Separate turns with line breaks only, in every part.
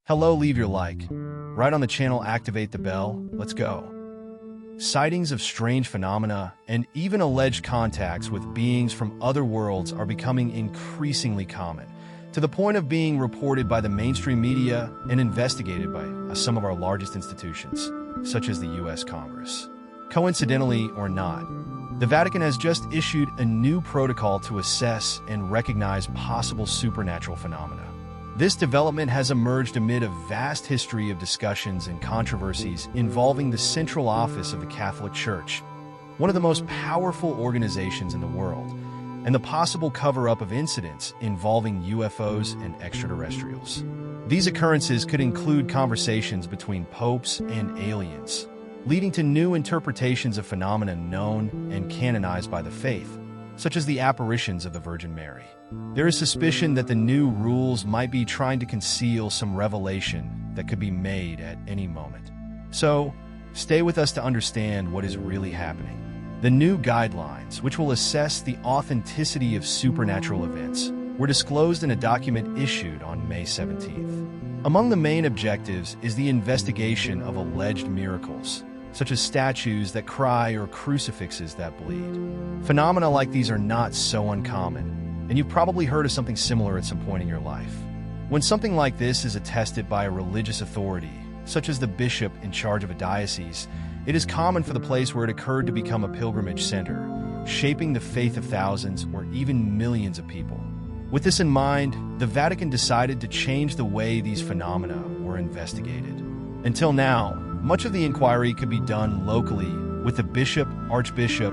Hello, leave your like. Right on the channel, activate the bell. Let's go. Sightings of strange phenomena and even alleged contacts with beings from other worlds are becoming increasingly common, to the point of being reported by the mainstream media and investigated by some of our largest institutions, such as the U.S. Congress. Coincidentally or not, the Vatican has just issued a new protocol to assess and recognize possible supernatural phenomena. This development has emerged amid a vast history of discussions and controversies involving the central office of the Catholic Church, one of the most powerful organizations in the world, and the possible cover-up of incidents involving UFOs and extraterrestrials. These occurrences could include conversations between popes and aliens, leading to new interpretations of phenomena known and canonized by the faith, such as the apparitions of the Virgin Mary. There is suspicion that the new rules might be trying to conceal some revelation that could be made at any moment. So, stay with us to understand what is really happening. The new guidelines, which will assess the authenticity of supernatural events, were disclosed in a document issued on May 17th. Among the main objectives is the investigation of alleged miracles, such as statues that cry or crucifixes that bleed. Phenomena like these are not so uncommon, and you've probably heard of something similar at some point in your life. When something like this is attested by a religious authority, such as the bishop in charge of a diocese, it is common for the place where it occurred to become a pilgrimage center, shaping the faith of thousands or even millions of people. With this in mind, the Vatican decided to change the way these phenomena were investigated. Until now, much of the inquiry could be done locally with the bishop, archbishop,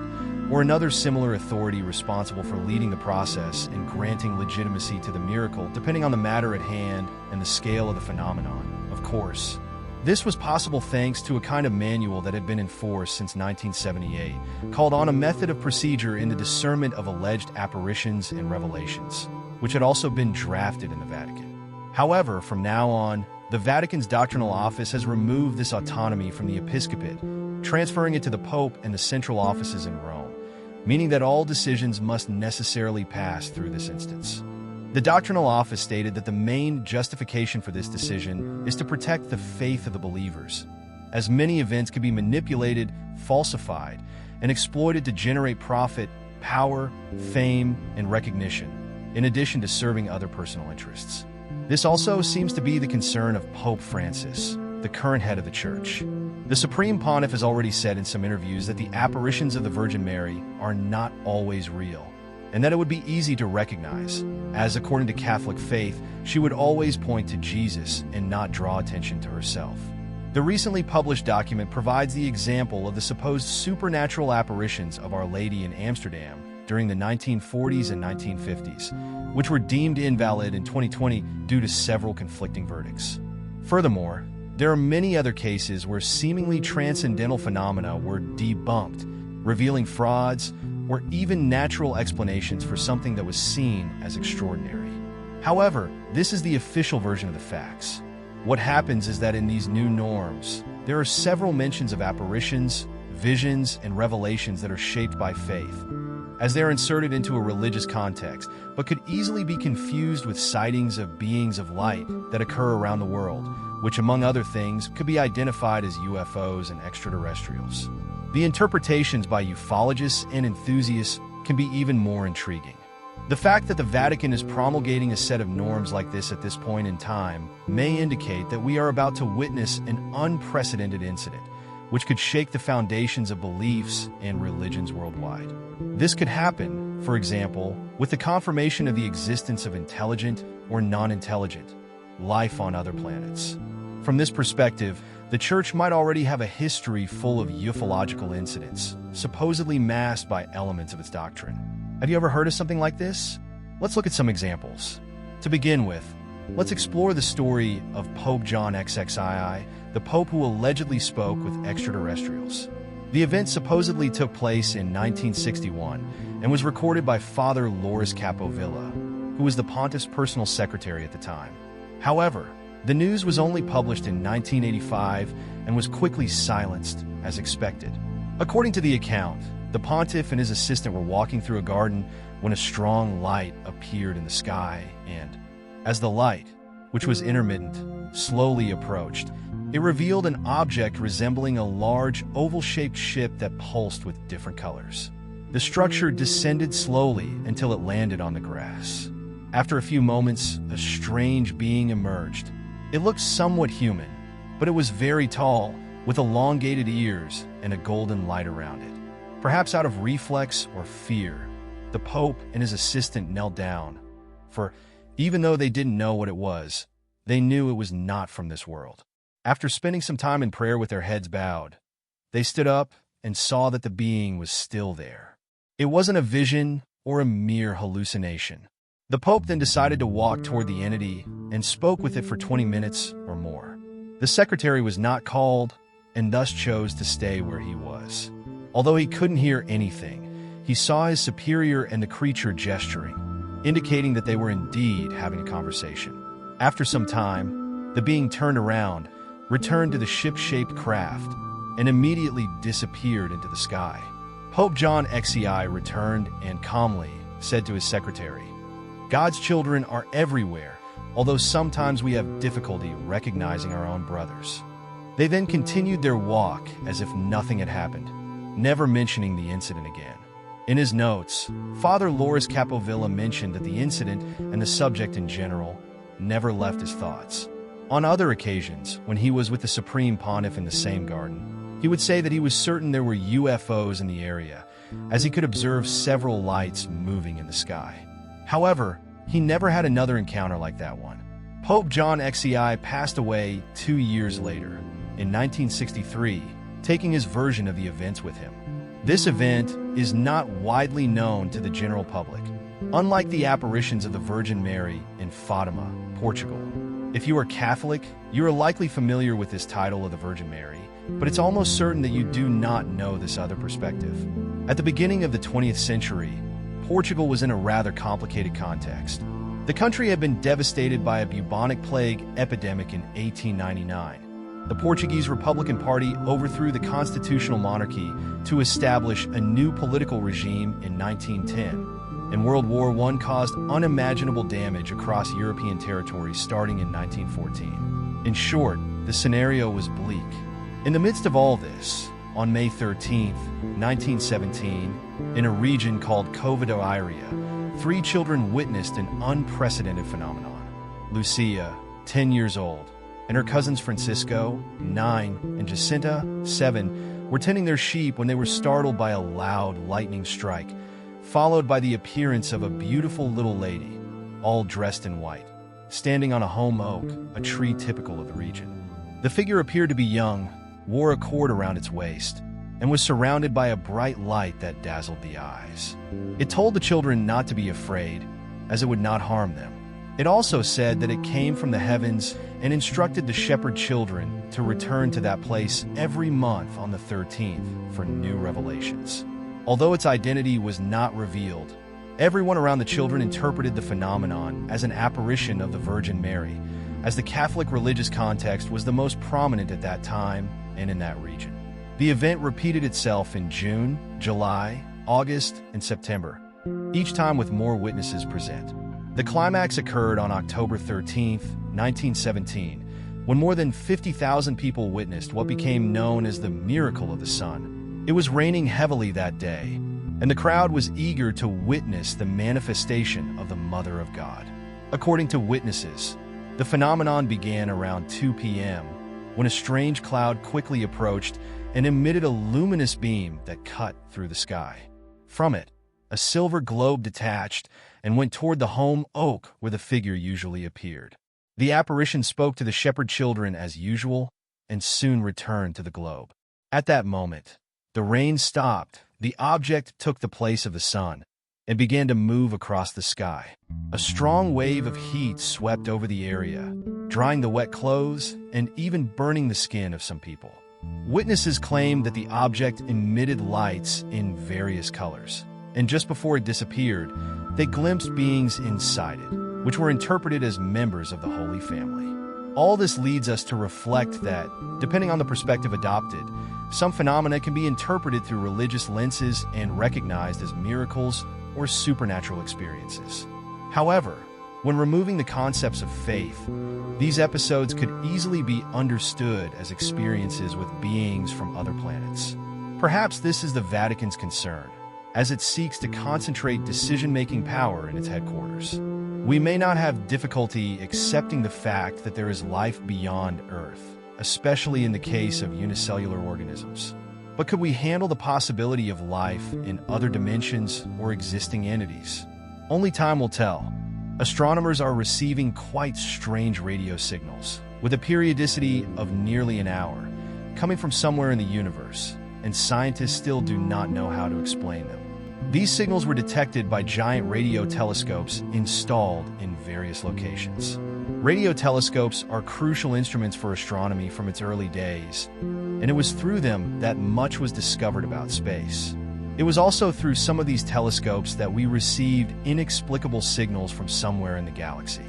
or another similar authority responsible for leading the process and granting legitimacy to the miracle, depending on the matter at hand and the scale of the phenomenon, of course. This was possible thanks to a kind of manual that had been in force since 1978, called On a Method of Procedure in the Discernment of Alleged Apparitions and Revelations, which had also been drafted in the Vatican. However, from now on, the Vatican's doctrinal office has removed this autonomy from the episcopate, transferring it to the Pope and the central offices in Rome, meaning that all decisions must necessarily pass through this instance. The doctrinal office stated that the main justification for this decision is to protect the faith of the believers, as many events can be manipulated, falsified, and exploited to generate profit, power, fame, and recognition, in addition to serving other personal interests. This also seems to be the concern of Pope Francis, the current head of the Church. The Supreme Pontiff has already said in some interviews that the apparitions of the Virgin Mary are not always real, and that it would be easy to recognize, as according to Catholic faith, she would always point to Jesus and not draw attention to herself. The recently published document provides the example of the supposed supernatural apparitions of Our Lady in Amsterdam during the 1940s and 1950s, which were deemed invalid in 2020 due to several conflicting verdicts. Furthermore, there are many other cases where seemingly transcendental phenomena were debunked, revealing frauds or even natural explanations for something that was seen as extraordinary. However, this is the official version of the facts. What happens is that in these new norms, there are several mentions of apparitions, visions, and revelations that are shaped by faith, as they are inserted into a religious context, but could easily be confused with sightings of beings of light that occur around the world, which, among other things, could be identified as UFOs and extraterrestrials. The interpretations by ufologists and enthusiasts can be even more intriguing. The fact that the Vatican is promulgating a set of norms like this at this point in time may indicate that we are about to witness an unprecedented incident, which could shake the foundations of beliefs and religions worldwide. This could happen, for example, with the confirmation of the existence of intelligent or non-intelligent life on other planets. From this perspective, the Church might already have a history full of ufological incidents, supposedly masked by elements of its doctrine. Have you ever heard of something like this? Let's look at some examples. To begin with, let's explore the story of Pope John XXII, the Pope who allegedly spoke with extraterrestrials. The event supposedly took place in 1961 and was recorded by Father Loris Capovilla, who was the Pontiff's personal secretary at the time. However, the news was only published in 1985 and was quickly silenced, as expected. According to the account, the Pontiff and his assistant were walking through a garden when a strong light appeared in the sky and, as the light, which was intermittent, slowly approached, it revealed an object resembling a large, oval-shaped ship that pulsed with different colors. The structure descended slowly until it landed on the grass. After a few moments, a strange being emerged. It looked somewhat human, but it was very tall, with elongated ears and a golden light around it. Perhaps out of reflex or fear, the Pope and his assistant knelt down, for even though they didn't know what it was, they knew it was not from this world. After spending some time in prayer with their heads bowed, they stood up and saw that the being was still there. It wasn't a vision or a mere hallucination. The Pope then decided to walk toward the entity and spoke with it for 20 minutes or more. The secretary was not called and thus chose to stay where he was. Although he couldn't hear anything, he saw his superior and the creature gesturing, indicating that they were indeed having a conversation. After some time, the being turned around, returned to the ship-shaped craft, and immediately disappeared into the sky. Pope John XCI returned and calmly said to his secretary, "God's children are everywhere, although sometimes we have difficulty recognizing our own brothers." They then continued their walk as if nothing had happened, never mentioning the incident again. In his notes, Father Loris Capovilla mentioned that the incident and the subject in general never left his thoughts. On other occasions, when he was with the Supreme Pontiff in the same garden, he would say that he was certain there were UFOs in the area, as he could observe several lights moving in the sky. However, he never had another encounter like that one. Pope John XCI passed away 2 years later, in 1963, taking his version of the events with him. This event is not widely known to the general public, unlike the apparitions of the Virgin Mary in Fatima, Portugal. If you are Catholic, you are likely familiar with this title of the Virgin Mary, but it's almost certain that you do not know this other perspective. At the beginning of the 20th century, Portugal was in a rather complicated context. The country had been devastated by a bubonic plague epidemic in 1899. The Portuguese Republican Party overthrew the constitutional monarchy to establish a new political regime in 1910, and World War I caused unimaginable damage across European territories starting in 1914. In short, the scenario was bleak. In the midst of all this, on May 13, 1917, in a region called Cova da Iria, 3 children witnessed an unprecedented phenomenon. Lucia, 10 years old, and her cousins Francisco, 9, and Jacinta, 7, were tending their sheep when they were startled by a loud lightning strike, followed by the appearance of a beautiful little lady, all dressed in white, standing on a holm oak, a tree typical of the region. The figure appeared to be young, wore a cord around its waist, and was surrounded by a bright light that dazzled the eyes. It told the children not to be afraid, as it would not harm them. It also said that it came from the heavens and instructed the shepherd children to return to that place every month on the 13th for new revelations. Although its identity was not revealed, everyone around the children interpreted the phenomenon as an apparition of the Virgin Mary, as the Catholic religious context was the most prominent at that time and in that region. The event repeated itself in June, July, August, and September, each time with more witnesses present. The climax occurred on October 13, 1917, when more than 50,000 people witnessed what became known as the Miracle of the Sun. It was raining heavily that day, and the crowd was eager to witness the manifestation of the Mother of God. According to witnesses, the phenomenon began around 2 p.m., when a strange cloud quickly approached and emitted a luminous beam that cut through the sky. From it, a silver globe detached and went toward the holm oak where the figure usually appeared. The apparition spoke to the shepherd children as usual and soon returned to the globe. At that moment, the rain stopped, the object took the place of the sun, and began to move across the sky. A strong wave of heat swept over the area, drying the wet clothes and even burning the skin of some people. Witnesses claimed that the object emitted lights in various colors, and just before it disappeared, they glimpsed beings inside it, which were interpreted as members of the Holy Family. All this leads us to reflect that, depending on the perspective adopted, some phenomena can be interpreted through religious lenses and recognized as miracles or supernatural experiences. However, When removing the concepts of faith, these episodes could easily be understood as experiences with beings from other planets. Perhaps this is the Vatican's concern, as it seeks to concentrate decision-making power in its headquarters. We may not have difficulty accepting the fact that there is life beyond Earth, especially in the case of unicellular organisms. But could we handle the possibility of life in other dimensions or existing entities? Only time will tell. Astronomers are receiving quite strange radio signals, with a periodicity of nearly an hour, coming from somewhere in the universe, and scientists still do not know how to explain them. These signals were detected by giant radio telescopes installed in various locations. Radio telescopes are crucial instruments for astronomy from its early days, and it was through them that much was discovered about space. It was also through some of these telescopes that we received inexplicable signals from somewhere in the galaxy.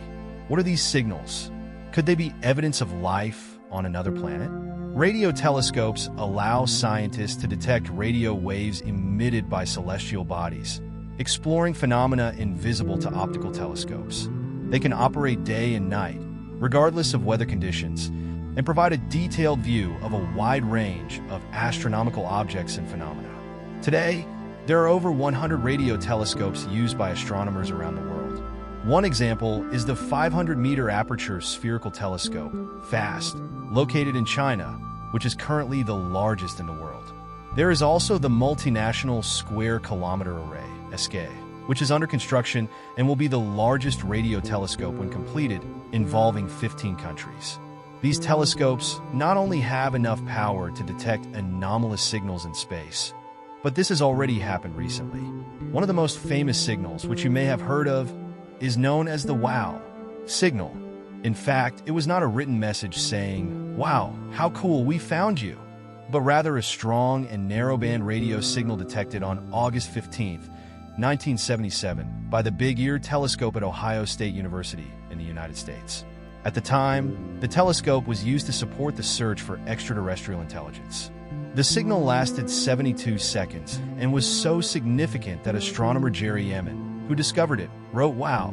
What are these signals? Could they be evidence of life on another planet? Radio telescopes allow scientists to detect radio waves emitted by celestial bodies, exploring phenomena invisible to optical telescopes. They can operate day and night, regardless of weather conditions, and provide a detailed view of a wide range of astronomical objects and phenomena. Today, there are over 100 radio telescopes used by astronomers around the world. One example is the 500-meter aperture spherical telescope, FAST, located in China, which is currently the largest in the world. There is also the multinational Square Kilometer Array, SK, which is under construction and will be the largest radio telescope when completed, involving 15 countries. These telescopes not only have enough power to detect anomalous signals in space, but this has already happened recently. One of the most famous signals, which you may have heard of, is known as the WOW signal. In fact, it was not a written message saying, "Wow, how cool, we found you," but rather a strong and narrowband radio signal detected on August 15, 1977, by the Big Ear Telescope at Ohio State University in the United States. At the time, the telescope was used to support the search for extraterrestrial intelligence. The signal lasted 72 seconds and was so significant that astronomer Jerry Emmon, who discovered it, wrote "Wow"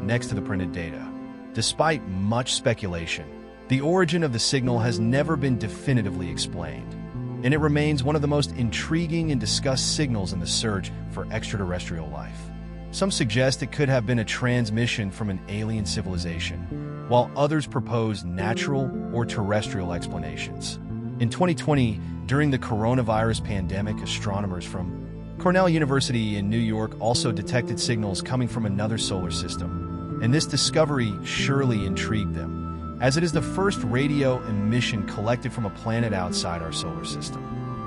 next to the printed data. Despite much speculation, the origin of the signal has never been definitively explained, and it remains one of the most intriguing and discussed signals in the search for extraterrestrial life. Some suggest it could have been a transmission from an alien civilization, while others propose natural or terrestrial explanations. In 2020, during the coronavirus pandemic, astronomers from Cornell University in New York also detected signals coming from another solar system, and this discovery surely intrigued them, as it is the first radio emission collected from a planet outside our solar system.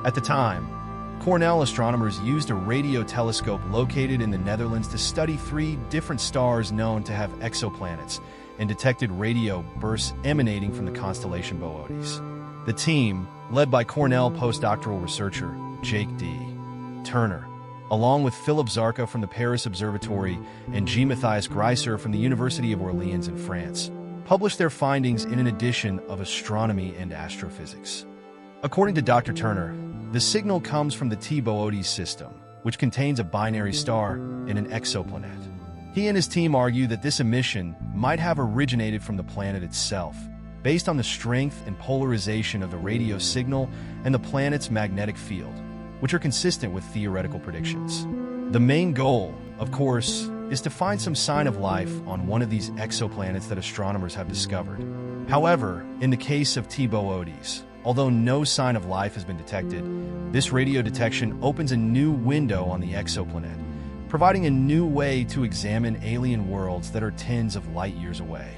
At the time, Cornell astronomers used a radio telescope located in the Netherlands to study 3 different stars known to have exoplanets and detected radio bursts emanating from the constellation Boötes. The team, led by Cornell postdoctoral researcher Jake D. Turner, along with Philip Zarka from the Paris Observatory and G. Matthias Greiser from the University of Orleans in France, published their findings in an edition of Astronomy and Astrophysics. According to Dr. Turner, the signal comes from the T Boötes system, which contains a binary star and an exoplanet. He and his team argue that this emission might have originated from the planet itself, based on the strength and polarization of the radio signal and the planet's magnetic field, which are consistent with theoretical predictions. The main goal, of course, is to find some sign of life on one of these exoplanets that astronomers have discovered. However, in the case of T Boötes, although no sign of life has been detected, this radio detection opens a new window on the exoplanet, providing a new way to examine alien worlds that are tens of light years away.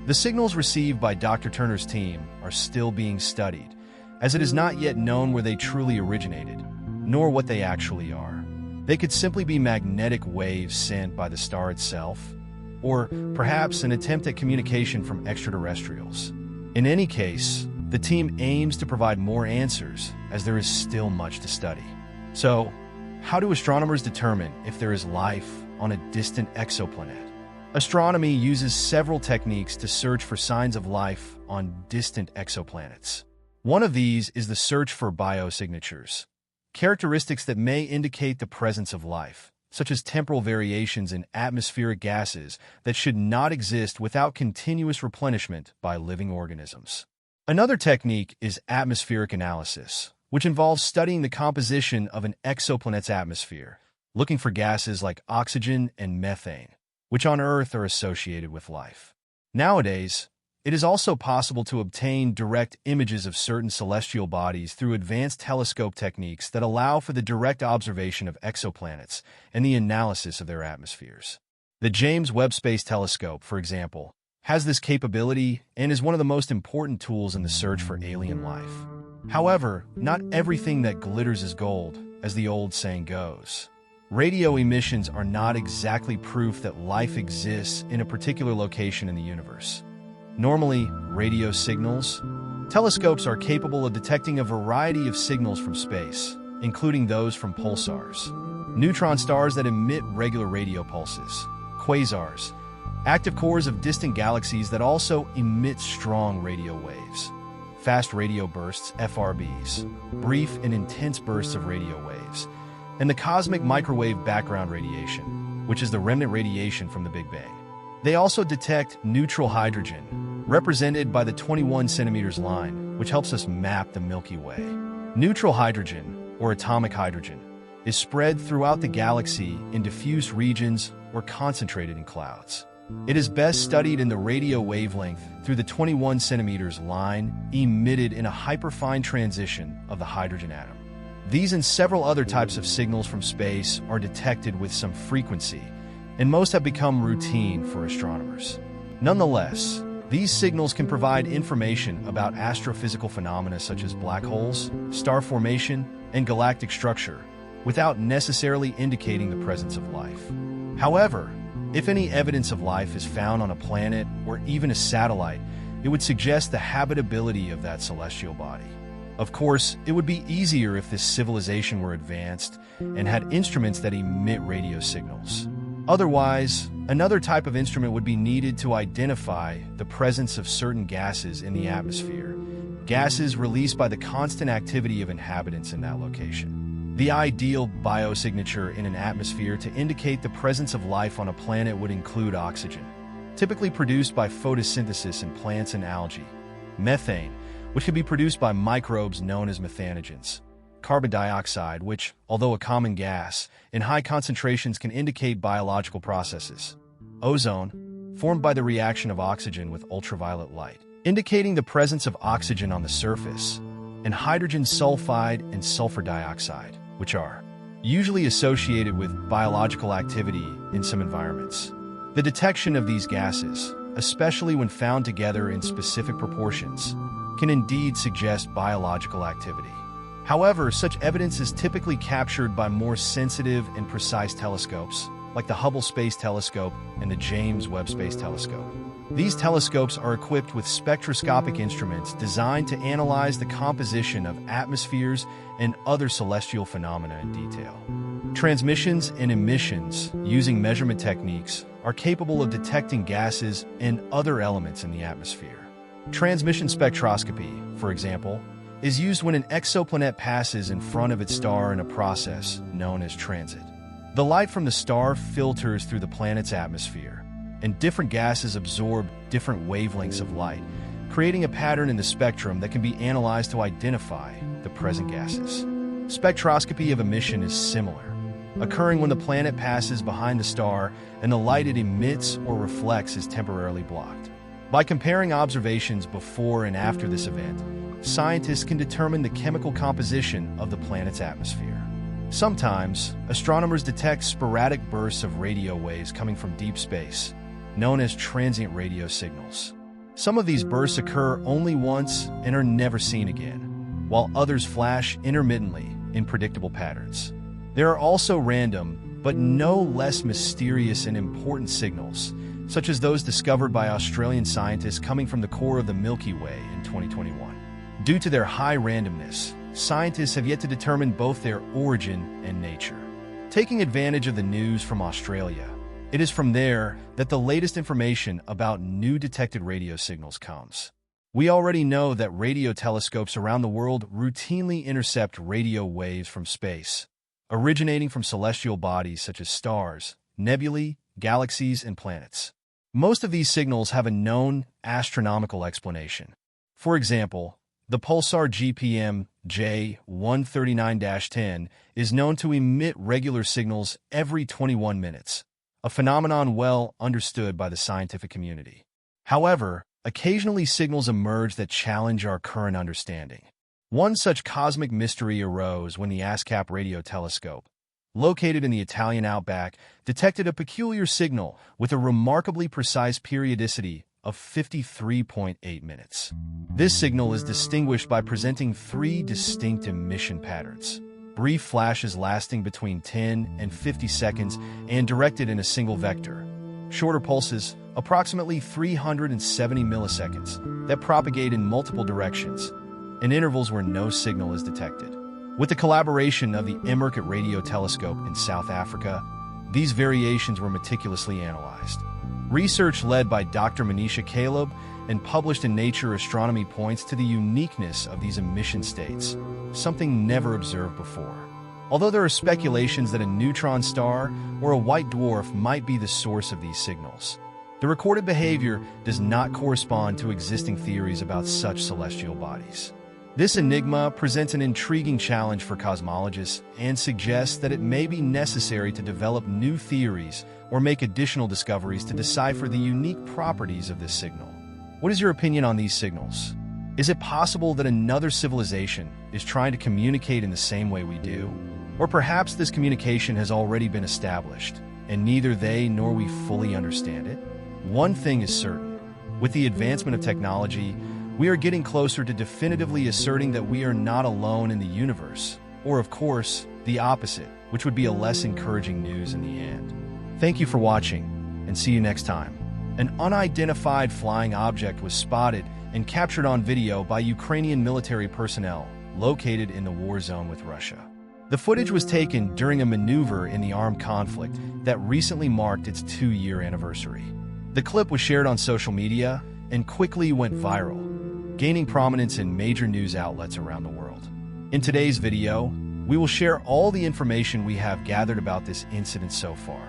The signals received by Dr. Turner's team are still being studied, as it is not yet known where they truly originated, nor what they actually are. They could simply be magnetic waves sent by the star itself, or perhaps an attempt at communication from extraterrestrials. In any case, the team aims to provide more answers, as there is still much to study. So, how do astronomers determine if there is life on a distant exoplanet? Astronomy uses several techniques to search for signs of life on distant exoplanets. One of these is the search for biosignatures, characteristics that may indicate the presence of life, such as temporal variations in atmospheric gases that should not exist without continuous replenishment by living organisms. Another technique is atmospheric analysis, which involves studying the composition of an exoplanet's atmosphere, looking for gases like oxygen and methane, which on Earth are associated with life. Nowadays, it is also possible to obtain direct images of certain celestial bodies through advanced telescope techniques that allow for the direct observation of exoplanets and the analysis of their atmospheres. The James Webb Space Telescope, for example, has this capability and is one of the most important tools in the search for alien life. However, not everything that glitters is gold, as the old saying goes. Radio emissions are not exactly proof that life exists in a particular location in the universe. Normally, radio signals. Telescopes are capable of detecting a variety of signals from space, including those from pulsars, neutron stars that emit regular radio pulses, quasars, active cores of distant galaxies that also emit strong radio waves, fast radio bursts, FRBs, brief and intense bursts of radio waves, and the cosmic microwave background radiation, which is the remnant radiation from the Big Bang. They also detect neutral hydrogen, represented by the 21 centimeters line, which helps us map the Milky Way. Neutral hydrogen, or atomic hydrogen, is spread throughout the galaxy in diffuse regions or concentrated in clouds. It is best studied in the radio wavelength through the 21 centimeters line emitted in a hyperfine transition of the hydrogen atom. These and several other types of signals from space are detected with some frequency, and most have become routine for astronomers. Nonetheless, these signals can provide information about astrophysical phenomena such as black holes, star formation, and galactic structure, without necessarily indicating the presence of life. However, if any evidence of life is found on a planet or even a satellite, it would suggest the habitability of that celestial body. Of course, it would be easier if this civilization were advanced and had instruments that emit radio signals. Otherwise, another type of instrument would be needed to identify the presence of certain gases in the atmosphere, gases released by the constant activity of inhabitants in that location. The ideal biosignature in an atmosphere to indicate the presence of life on a planet would include oxygen, typically produced by photosynthesis in plants and algae, methane, which can be produced by microbes known as methanogens, carbon dioxide, which, although a common gas, in high concentrations can indicate biological processes, ozone, formed by the reaction of oxygen with ultraviolet light, indicating the presence of oxygen on the surface, and hydrogen sulfide and sulfur dioxide, which are usually associated with biological activity in some environments. The detection of these gases, especially when found together in specific proportions, can indeed suggest biological activity. However, such evidence is typically captured by more sensitive and precise telescopes, like the Hubble Space Telescope and the James Webb Space Telescope. These telescopes are equipped with spectroscopic instruments designed to analyze the composition of atmospheres and other celestial phenomena in detail. Transmissions and emissions, using measurement techniques, are capable of detecting gases and other elements in the atmosphere. Transmission spectroscopy, for example, is used when an exoplanet passes in front of its star in a process known as transit. The light from the star filters through the planet's atmosphere, and different gases absorb different wavelengths of light, creating a pattern in the spectrum that can be analyzed to identify the present gases. Spectroscopy of emission is similar, occurring when the planet passes behind the star and the light it emits or reflects is temporarily blocked. By comparing observations before and after this event, scientists can determine the chemical composition of the planet's atmosphere. Sometimes, astronomers detect sporadic bursts of radio waves coming from deep space, known as transient radio signals. Some of these bursts occur only once and are never seen again, while others flash intermittently in predictable patterns. There are also random, but no less mysterious and important signals, such as those discovered by Australian scientists coming from the core of the Milky Way in 2021. Due to their high randomness, scientists have yet to determine both their origin and nature. Taking advantage of the news from Australia, it is from there that the latest information about new detected radio signals comes. We already know that radio telescopes around the world routinely intercept radio waves from space, originating from celestial bodies such as stars, nebulae, galaxies, and planets. Most of these signals have a known astronomical explanation. For example, the pulsar GPM J139-10 is known to emit regular signals every 21 minutes, a phenomenon well understood by the scientific community. However, occasionally signals emerge that challenge our current understanding. One such cosmic mystery arose when the ASCAP radio telescope, located in the Italian outback, detected a peculiar signal with a remarkably precise periodicity of 53.8 minutes. This signal is distinguished by presenting three distinct emission patterns: brief flashes lasting between 10 and 50 seconds and directed in a single vector; shorter pulses, approximately 370 milliseconds, that propagate in multiple directions, and intervals where no signal is detected. With the collaboration of the Emmerich Radio Telescope in South Africa, these variations were meticulously analyzed. Research led by Dr. Manisha Caleb and published in Nature Astronomy points to the uniqueness of these emission states, something never observed before. Although there are speculations that a neutron star or a white dwarf might be the source of these signals, the recorded behavior does not correspond to existing theories about such celestial bodies. This enigma presents an intriguing challenge for cosmologists and suggests that it may be necessary to develop new theories or make additional discoveries to decipher the unique properties of this signal. What is your opinion on these signals? Is it possible that another civilization is trying to communicate in the same way we do? Or perhaps this communication has already been established, and neither they nor we fully understand it? One thing is certain: with the advancement of technology, we are getting closer to definitively asserting that we are not alone in the universe, or of course, the opposite, which would be a less encouraging news in the end. Thank you for watching, and see you next time. An unidentified flying object was spotted and captured on video by Ukrainian military personnel located in the war zone with Russia. The footage was taken during a maneuver in the armed conflict that recently marked its 2-year anniversary. The clip was shared on social media and quickly went viral, gaining prominence in major news outlets around the world. In today's video, we will share all the information we have gathered about this incident so far.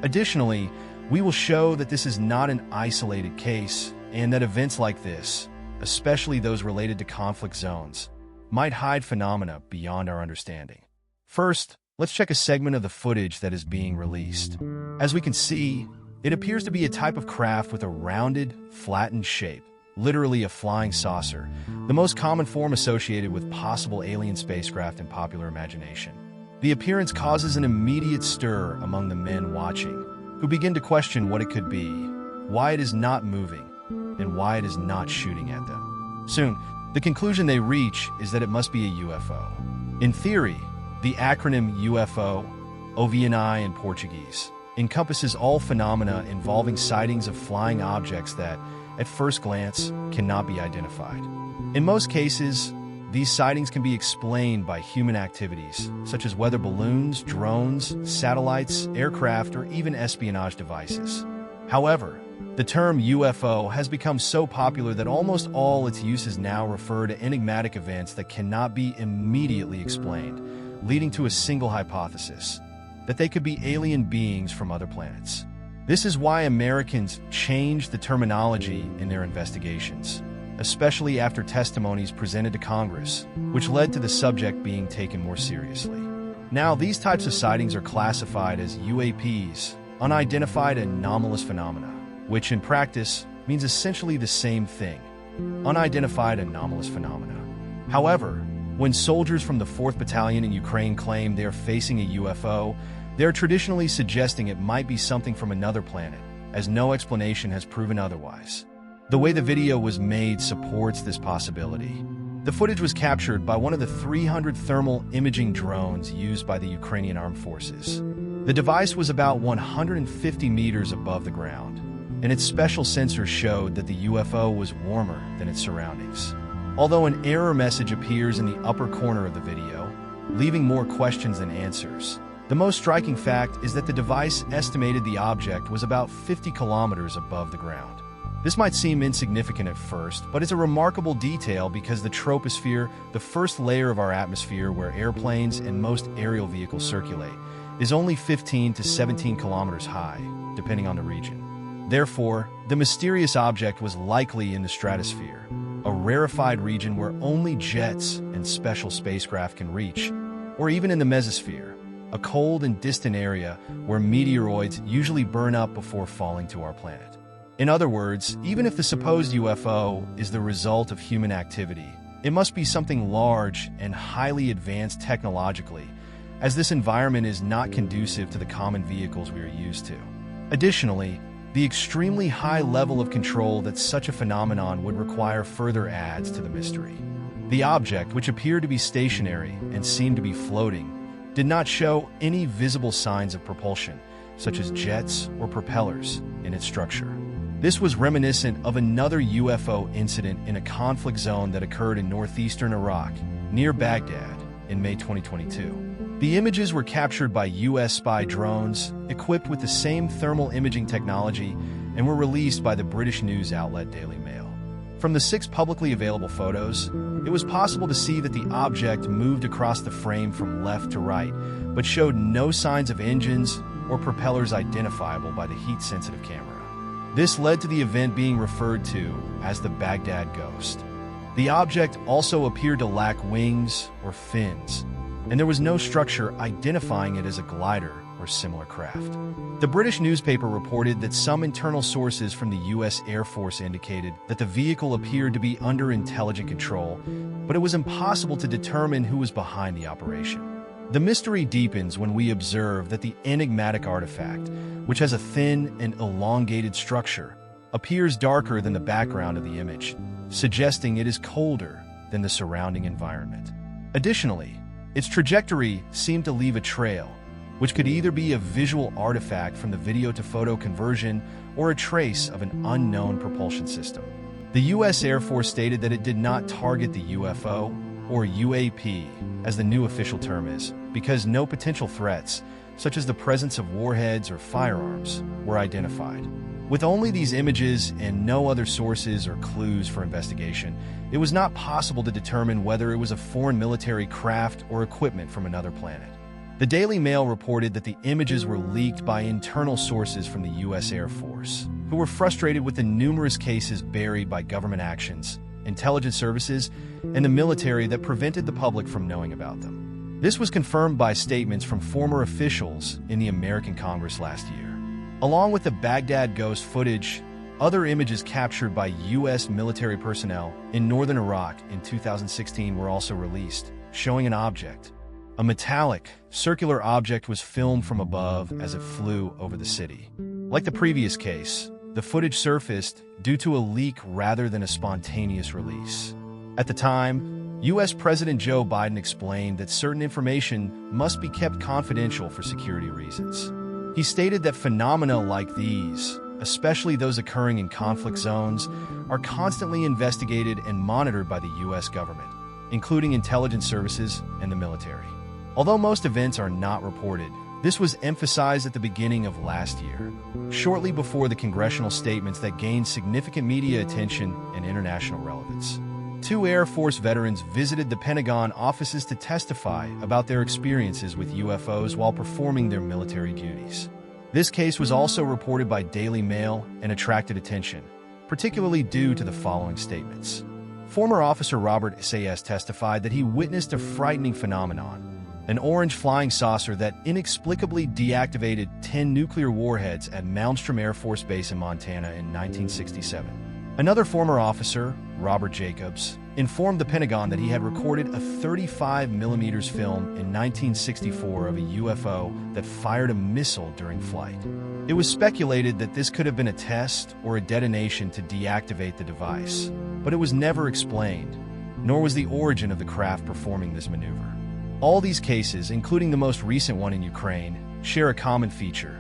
Additionally, we will show that this is not an isolated case and that events like this, especially those related to conflict zones, might hide phenomena beyond our understanding. First, let's check a segment of the footage that is being released. As we can see, it appears to be a type of craft with a rounded, flattened shape, literally a flying saucer, the most common form associated with possible alien spacecraft in popular imagination. The appearance causes an immediate stir among the men watching, who begin to question what it could be, why it is not moving, and why it is not shooting at them. Soon, the conclusion they reach is that it must be a UFO. In theory, the acronym UFO, OVNI in Portuguese, encompasses all phenomena involving sightings of flying objects that, at first glance, cannot be identified. In most cases, these sightings can be explained by human activities, such as weather balloons, drones, satellites, aircraft, or even espionage devices. However, the term UFO has become so popular that almost all its uses now refer to enigmatic events that cannot be immediately explained, leading to a single hypothesis: that they could be alien beings from other planets. This is why Americans changed the terminology in their investigations, especially after testimonies presented to Congress, which led to the subject being taken more seriously. Now, these types of sightings are classified as UAPs, unidentified anomalous phenomena, which in practice means essentially the same thing: unidentified anomalous phenomena. However, when soldiers from the 4th Battalion in Ukraine claim they are facing a UFO, they are traditionally suggesting it might be something from another planet, as no explanation has proven otherwise. The way the video was made supports this possibility. The footage was captured by one of the 300 thermal imaging drones used by the Ukrainian armed forces. The device was about 150 meters above the ground, and its special sensors showed that the UFO was warmer than its surroundings. Although an error message appears in the upper corner of the video, leaving more questions than answers, the most striking fact is that the device estimated the object was about 50 kilometers above the ground. This might seem insignificant at first, but it's a remarkable detail because the troposphere, the first layer of our atmosphere where airplanes and most aerial vehicles circulate, is only 15 to 17 kilometers high, depending on the region. Therefore, the mysterious object was likely in the stratosphere, a rarefied region where only jets and special spacecraft can reach, or even in the mesosphere, a cold and distant area where meteoroids usually burn up before falling to our planet. In other words, even if the supposed UFO is the result of human activity, it must be something large and highly advanced technologically, as this environment is not conducive to the common vehicles we are used to. Additionally, the extremely high level of control that such a phenomenon would require further adds to the mystery. The object, which appeared to be stationary and seemed to be floating, did not show any visible signs of propulsion, such as jets or propellers, in its structure. This was reminiscent of another UFO incident in a conflict zone that occurred in northeastern Iraq, near Baghdad, in May 2022. The images were captured by U.S. spy drones, equipped with the same thermal imaging technology, and were released by the British news outlet Daily Mail. From the 6 publicly available photos, it was possible to see that the object moved across the frame from left to right, but showed no signs of engines or propellers identifiable by the heat-sensitive camera. This led to the event being referred to as the Baghdad Ghost. The object also appeared to lack wings or fins, and there was no structure identifying it as a glider or similar craft. The British newspaper reported that some internal sources from the U.S. Air Force indicated that the vehicle appeared to be under intelligent control, but it was impossible to determine who was behind the operation. The mystery deepens when we observe that the enigmatic artifact, which has a thin and elongated structure, appears darker than the background of the image, suggesting it is colder than the surrounding environment. Additionally, its trajectory seemed to leave a trail, which could either be a visual artifact from the video-to-photo conversion or a trace of an unknown propulsion system. The U.S. Air Force stated that it did not target the UFO, or UAP, as the new official term is, because no potential threats, such as the presence of warheads or firearms, were identified. With only these images and no other sources or clues for investigation, it was not possible to determine whether it was a foreign military craft or equipment from another planet. The Daily Mail reported that the images were leaked by internal sources from the U.S. Air Force, who were frustrated with the numerous cases buried by government actions, intelligence services, and the military that prevented the public from knowing about them. This was confirmed by statements from former officials in the American Congress last year. Along with the Baghdad Ghost footage, other images captured by U.S. military personnel in northern Iraq in 2016 were also released, showing an object. A metallic, circular object was filmed from above as it flew over the city. Like the previous case, the footage surfaced due to a leak rather than a spontaneous release. At the time, U.S. President Joe Biden explained that certain information must be kept confidential for security reasons. He stated that phenomena like these, especially those occurring in conflict zones, are constantly investigated and monitored by the U.S. government, including intelligence services and the military. Although most events are not reported, this was emphasized at the beginning of last year, shortly before the congressional statements that gained significant media attention and international relevance. 2 Air Force veterans visited the Pentagon offices to testify about their experiences with UFOs while performing their military duties. This case was also reported by Daily Mail and attracted attention, particularly due to the following statements. Former officer Robert Sayers testified that he witnessed a frightening phenomenon, an orange flying saucer that inexplicably deactivated 10 nuclear warheads at Malmstrom Air Force Base in Montana in 1967. Another former officer, Robert Jacobs, informed the Pentagon that he had recorded a 35mm film in 1964 of a UFO that fired a missile during flight. It was speculated that this could have been a test or a detonation to deactivate the device, but it was never explained, nor was the origin of the craft performing this maneuver. All these cases, including the most recent one in Ukraine, share a common feature.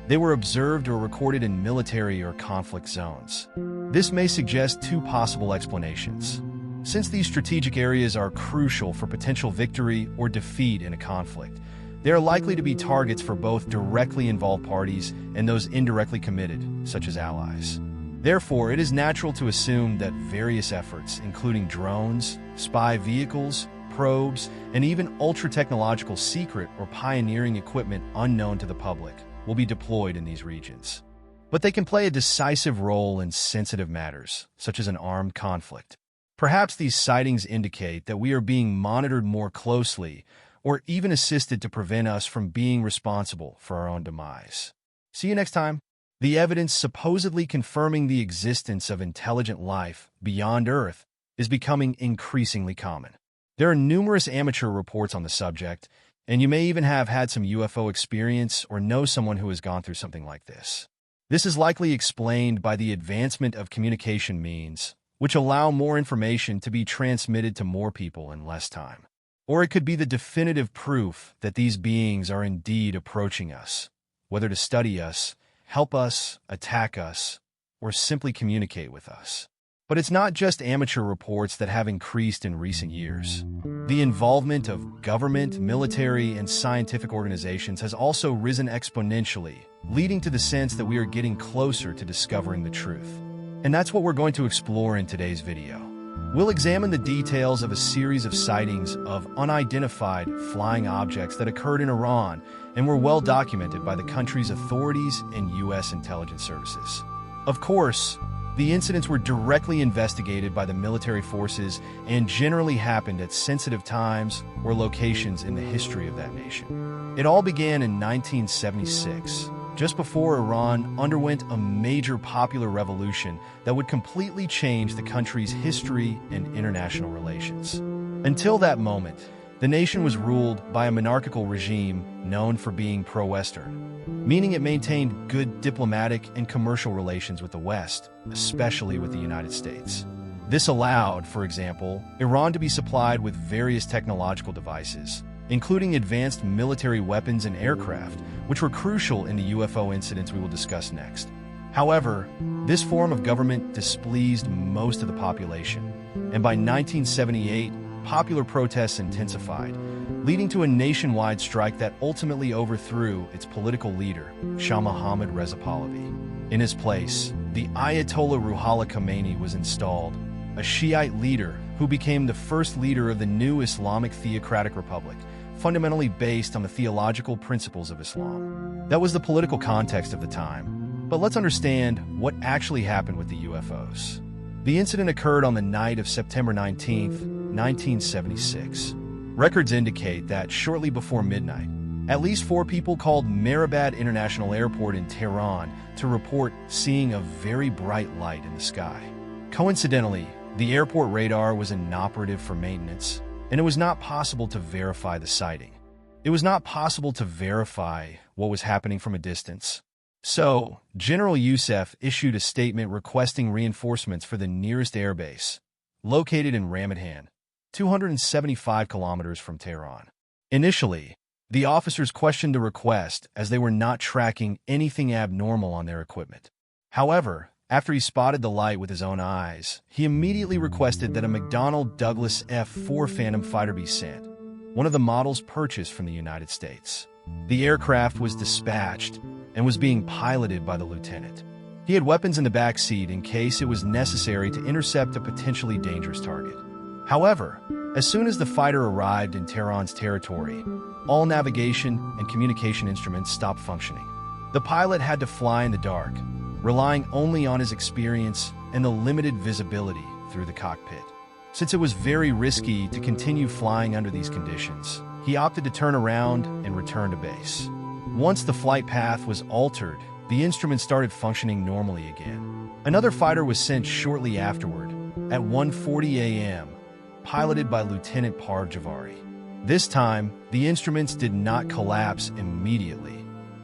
They were observed or recorded in military or conflict zones. This may suggest 2 possible explanations. Since these strategic areas are crucial for potential victory or defeat in a conflict, they are likely to be targets for both directly involved parties and those indirectly committed, such as allies. Therefore, it is natural to assume that various efforts, including drones, spy vehicles, probes, and even ultra-technological secret or pioneering equipment unknown to the public, will be deployed in these regions. But they can play a decisive role in sensitive matters, such as an armed conflict. Perhaps these sightings indicate that we are being monitored more closely, or even assisted to prevent us from being responsible for our own demise. See you next time. The evidence supposedly confirming the existence of intelligent life beyond Earth is becoming increasingly common. There are numerous amateur reports on the subject, and you may even have had some UFO experience or know someone who has gone through something like this. This is likely explained by the advancement of communication means, which allow more information to be transmitted to more people in less time. Or it could be the definitive proof that these beings are indeed approaching us, whether to study us, help us, attack us, or simply communicate with us. But it's not just amateur reports that have increased in recent years. The involvement of government, military, and scientific organizations has also risen exponentially, leading to the sense that we are getting closer to discovering the truth. And that's what we're going to explore in today's video. We'll examine the details of a series of sightings of unidentified flying objects that occurred in Iran and were well documented by the country's authorities and U.S. intelligence services. Of course, the incidents were directly investigated by the military forces and generally happened at sensitive times or locations in the history of that nation. It all began in 1976, just before Iran underwent a major popular revolution that would completely change the country's history and international relations. Until that moment, the nation was ruled by a monarchical regime known for being pro-Western, meaning it maintained good diplomatic and commercial relations with the West, especially with the United States. This allowed, for example, Iran to be supplied with various technological devices, including advanced military weapons and aircraft, which were crucial in the UFO incidents we will discuss next. However, this form of government displeased most of the population, and by 1978, popular protests intensified, leading to a nationwide strike that ultimately overthrew its political leader, Shah Mohammad Reza Pahlavi. In his place, the Ayatollah Ruhollah Khomeini was installed, a Shiite leader who became the first leader of the new Islamic theocratic republic, fundamentally based on the theological principles of Islam. That was the political context of the time, but let's understand what actually happened with the UFOs. The incident occurred on the night of September 19, 1976. Records indicate that shortly before midnight, at least 4 people called Mehrabad International Airport in Tehran to report seeing a very bright light in the sky. Coincidentally, the airport radar was inoperative for maintenance, and it was not possible to verify the sighting. It was not possible to verify what was happening from a distance. So, General Youssef issued a statement requesting reinforcements for the nearest airbase, located in Ramadan, 275 kilometers from Tehran. Initially, the officers questioned the request as they were not tracking anything abnormal on their equipment. However, after he spotted the light with his own eyes, he immediately requested that a McDonnell Douglas F-4 Phantom fighter be sent, one of the models purchased from the United States. The aircraft was dispatched and was being piloted by the lieutenant. He had weapons in the back seat in case it was necessary to intercept a potentially dangerous target. However, as soon as the fighter arrived in Tehran's territory, all navigation and communication instruments stopped functioning. The pilot had to fly in the dark, relying only on his experience and the limited visibility through the cockpit. Since it was very risky to continue flying under these conditions, he opted to turn around and return to base. Once the flight path was altered, the instruments started functioning normally again. Another fighter was sent shortly afterward, at 1:40 a.m., piloted by Lieutenant Parv Javari. This time, the instruments did not collapse immediately,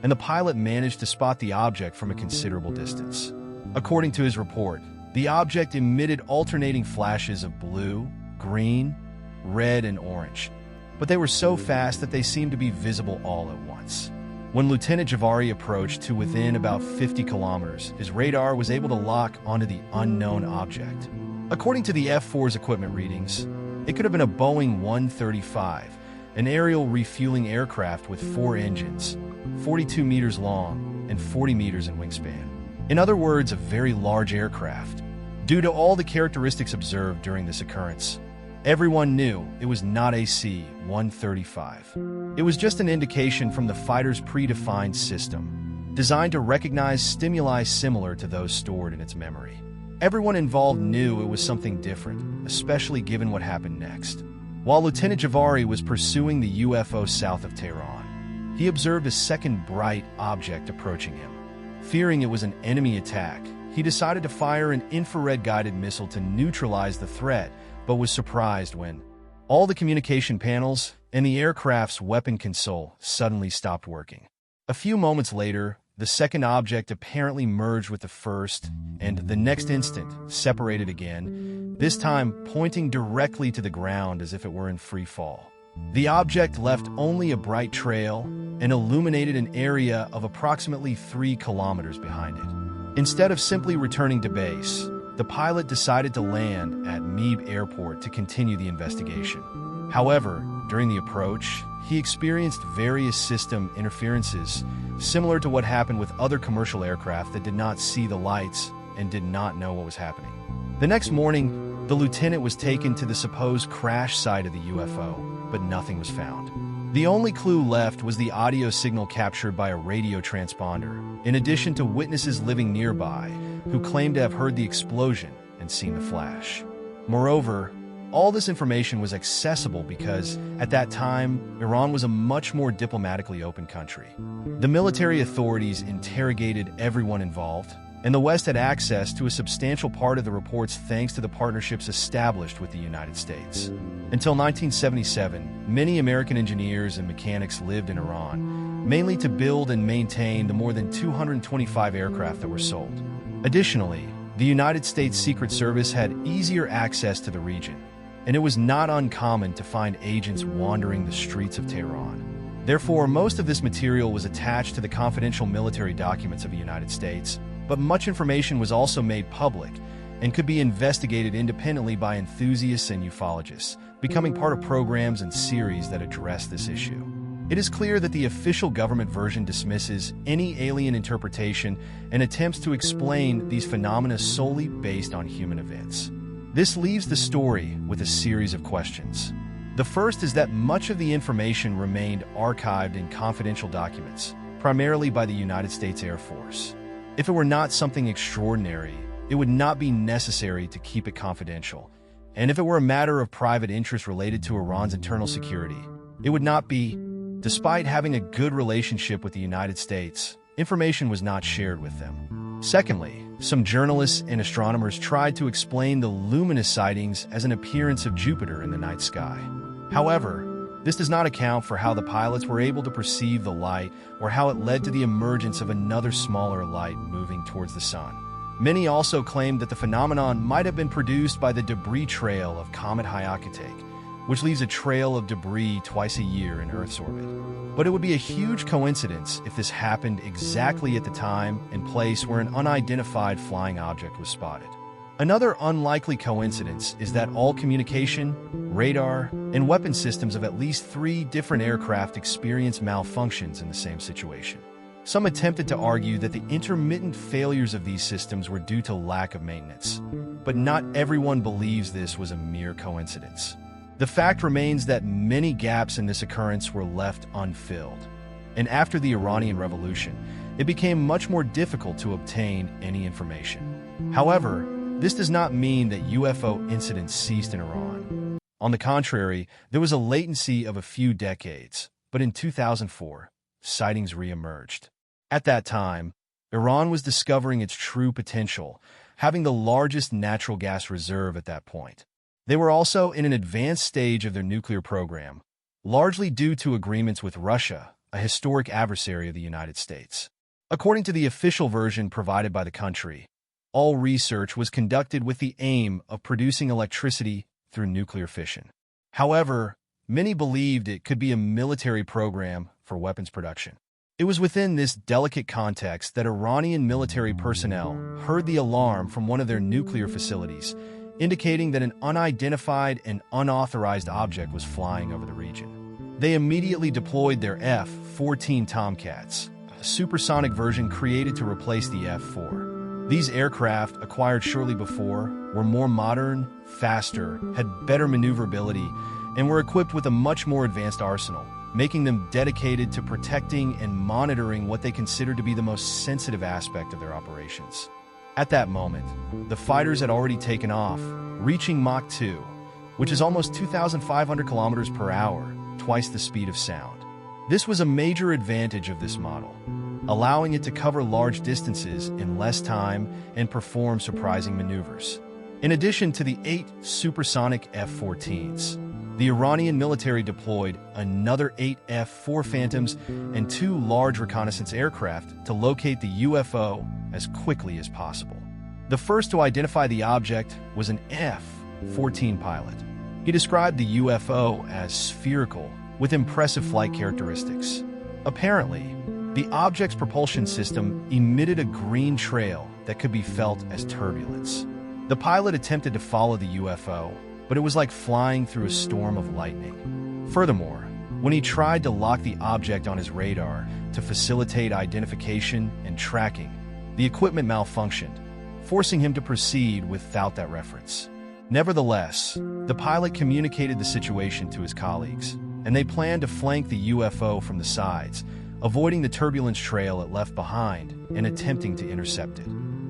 and the pilot managed to spot the object from a considerable distance. According to his report, the object emitted alternating flashes of blue, green, red, and orange, but they were so fast that they seemed to be visible all at once. When Lieutenant Javari approached to within about 50 kilometers, his radar was able to lock onto the unknown object. According to the F-4's equipment readings, it could have been a Boeing 135, an aerial refueling aircraft with 4 engines, 42 meters long and 40 meters in wingspan. In other words, a very large aircraft. Due to all the characteristics observed during this occurrence, everyone knew it was not a C-135. It was just an indication from the fighter's predefined system, designed to recognize stimuli similar to those stored in its memory. Everyone involved knew it was something different, especially given what happened next. While Lieutenant Javari was pursuing the UFO south of Tehran, he observed a second bright object approaching him. Fearing it was an enemy attack, he decided to fire an infrared-guided missile to neutralize the threat, but was surprised when all the communication panels and the aircraft's weapon console suddenly stopped working. A few moments later, the second object apparently merged with the first, and the next instant separated again, this time pointing directly to the ground as if it were in free fall. The object left only a bright trail and illuminated an area of approximately 3 kilometers behind it. Instead of simply returning to base, the pilot decided to land at Meeb Airport to continue the investigation. However, during the approach, he experienced various system interferences, similar to what happened with other commercial aircraft that did not see the lights and did not know what was happening. The next morning, the lieutenant was taken to the supposed crash site of the UFO, but nothing was found. The only clue left was the audio signal captured by a radio transponder, in addition to witnesses living nearby who claimed to have heard the explosion and seen the flash. Moreover, all this information was accessible because, at that time, Iran was a much more diplomatically open country. The military authorities interrogated everyone involved, and the West had access to a substantial part of the reports thanks to the partnerships established with the United States. Until 1977, many American engineers and mechanics lived in Iran, mainly to build and maintain the more than 225 aircraft that were sold. Additionally, the United States Secret Service had easier access to the region, and it was not uncommon to find agents wandering the streets of Tehran. Therefore, most of this material was attached to the confidential military documents of the United States, but much information was also made public and could be investigated independently by enthusiasts and ufologists, becoming part of programs and series that address this issue. It is clear that the official government version dismisses any alien interpretation and attempts to explain these phenomena solely based on human events. This leaves the story with a series of questions. The first is that much of the information remained archived in confidential documents, primarily by the United States Air Force. If it were not something extraordinary, it would not be necessary to keep it confidential. And if it were a matter of private interest related to Iran's internal security, it would not be. Despite having a good relationship with the United States, information was not shared with them. Secondly, some journalists and astronomers tried to explain the luminous sightings as an appearance of Jupiter in the night sky. However, this does not account for how the pilots were able to perceive the light or how it led to the emergence of another smaller light moving towards the sun. Many also claimed that the phenomenon might have been produced by the debris trail of Comet Hyakutake, which leaves a trail of debris twice a year in Earth's orbit. But it would be a huge coincidence if this happened exactly at the time and place where an unidentified flying object was spotted. Another unlikely coincidence is that all communication, radar, and weapon systems of at least 3 different aircraft experienced malfunctions in the same situation. Some attempted to argue that the intermittent failures of these systems were due to lack of maintenance, but not everyone believes this was a mere coincidence. The fact remains that many gaps in this occurrence were left unfilled, and after the Iranian Revolution, it became much more difficult to obtain any information. However, this does not mean that UFO incidents ceased in Iran. On the contrary, there was a latency of a few decades, but in 2004, sightings re-emerged. At that time, Iran was discovering its true potential, having the largest natural gas reserve at that point. They were also in an advanced stage of their nuclear program, largely due to agreements with Russia, a historic adversary of the United States. According to the official version provided by the country, all research was conducted with the aim of producing electricity through nuclear fission. However, many believed it could be a military program for weapons production. It was within this delicate context that Iranian military personnel heard the alarm from one of their nuclear facilities, indicating that an unidentified and unauthorized object was flying over the region. They immediately deployed their F-14 Tomcats, a supersonic version created to replace the F-4. These aircraft, acquired shortly before, were more modern, faster, had better maneuverability, and were equipped with a much more advanced arsenal, making them dedicated to protecting and monitoring what they considered to be the most sensitive aspect of their operations. At that moment, the fighters had already taken off, reaching Mach 2, which is almost 2,500 kilometers per hour, twice the speed of sound. This was a major advantage of this model, allowing it to cover large distances in less time and perform surprising maneuvers. In addition to the 8 supersonic F-14s, the Iranian military deployed another 8 F-4 Phantoms and 2 large reconnaissance aircraft to locate the UFO as quickly as possible. The first to identify the object was an F-14 pilot. He described the UFO as spherical, with impressive flight characteristics. Apparently, the object's propulsion system emitted a green trail that could be felt as turbulence. The pilot attempted to follow the UFO, but it was like flying through a storm of lightning. Furthermore, when he tried to lock the object on his radar to facilitate identification and tracking, the equipment malfunctioned, forcing him to proceed without that reference. Nevertheless, the pilot communicated the situation to his colleagues, and they planned to flank the UFO from the sides, avoiding the turbulence trail it left behind and attempting to intercept it.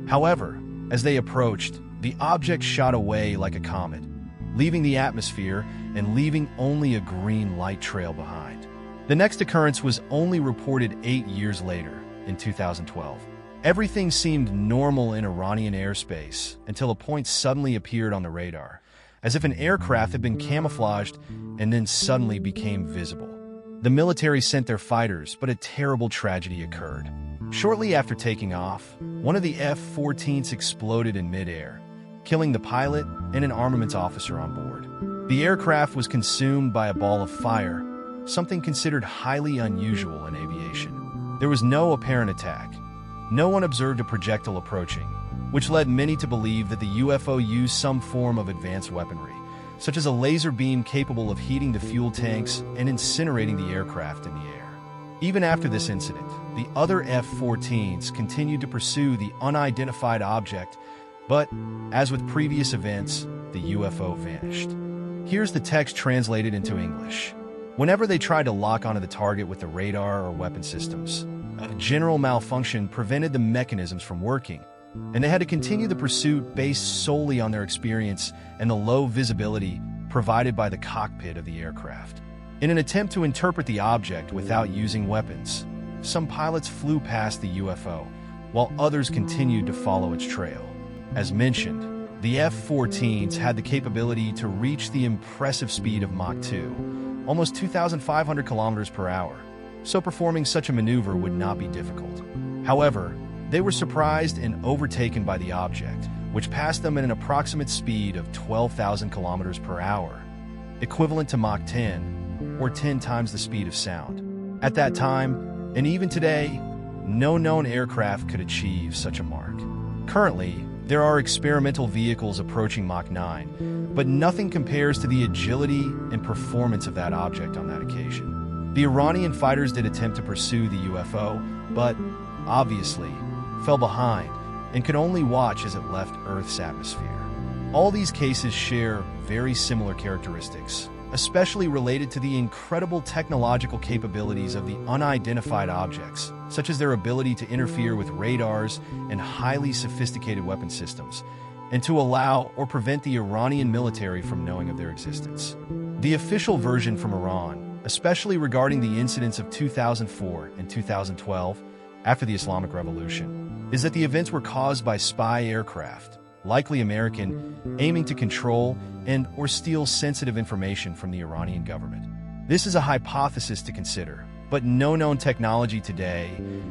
However, as they approached, the object shot away like a comet, leaving the atmosphere and leaving only a green light trail behind. The next occurrence was only reported 8 years later, in 2012. Everything seemed normal in Iranian airspace until a point suddenly appeared on the radar, as if an aircraft had been camouflaged and then suddenly became visible. The military sent their fighters, but a terrible tragedy occurred. Shortly after taking off, one of the F-14s exploded in midair, killing the pilot and an armaments officer on board. The aircraft was consumed by a ball of fire, something considered highly unusual in aviation. There was no apparent attack. No one observed a projectile approaching, which led many to believe that the UFO used some form of advanced weaponry, such as a laser beam capable of heating the fuel tanks and incinerating the aircraft in the air. Even after this incident, the other F-14s continued to pursue the unidentified object, but, as with previous events, the UFO vanished. Here's the text translated into English. Whenever they tried to lock onto the target with the radar or weapon systems, a general malfunction prevented the mechanisms from working, and they had to continue the pursuit based solely on their experience and the low visibility provided by the cockpit of the aircraft. In an attempt to interpret the object without using weapons, some pilots flew past the UFO, while others continued to follow its trail. As mentioned, the F-14s had the capability to reach the impressive speed of Mach 2, almost 2,500 kilometers per hour, so performing such a maneuver would not be difficult. However, they were surprised and overtaken by the object, which passed them at an approximate speed of 12,000 kilometers per hour, equivalent to Mach 10, or 10 times the speed of sound. At that time, and even today, no known aircraft could achieve such a mark. Currently, there are experimental vehicles approaching Mach 9, but nothing compares to the agility and performance of that object on that occasion. The Iranian fighters did attempt to pursue the UFO, but, obviously, fell behind and could only watch as it left Earth's atmosphere. All these cases share very similar characteristics, especially related to the incredible technological capabilities of the unidentified objects, such as their ability to interfere with radars and highly sophisticated weapon systems, and to allow or prevent the Iranian military from knowing of their existence. The official version from Iran, especially regarding the incidents of 2004 and 2012, after the Islamic Revolution, is that the events were caused by spy aircraft, likely American, aiming to control and or steal sensitive information from the Iranian government. This is a hypothesis to consider, but no known technology today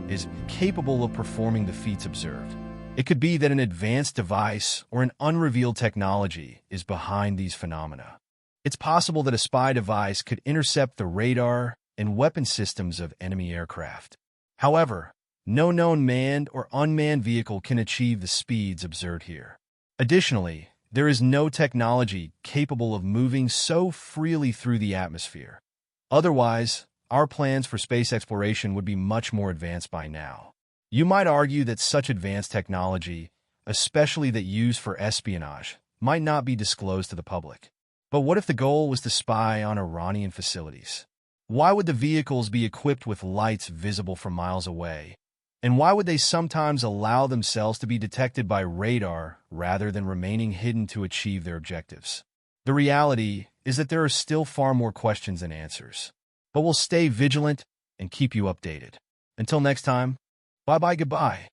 is capable of performing the feats observed. It could be that an advanced device or an unrevealed technology is behind these phenomena. It's possible that a spy device could intercept the radar and weapon systems of enemy aircraft. However, no known manned or unmanned vehicle can achieve the speeds observed here. Additionally, there is no technology capable of moving so freely through the atmosphere. Otherwise, our plans for space exploration would be much more advanced by now. You might argue that such advanced technology especially that used for espionage, might not be disclosed to the public. But what if the goal was to spy on Iranian facilities? Why would the vehicles be equipped with lights visible from miles away? And why would they sometimes allow themselves to be detected by radar rather than remaining hidden to achieve their objectives? The reality is that there are still far more questions than answers. But we'll stay vigilant and keep you updated. Until next time, bye-bye, goodbye.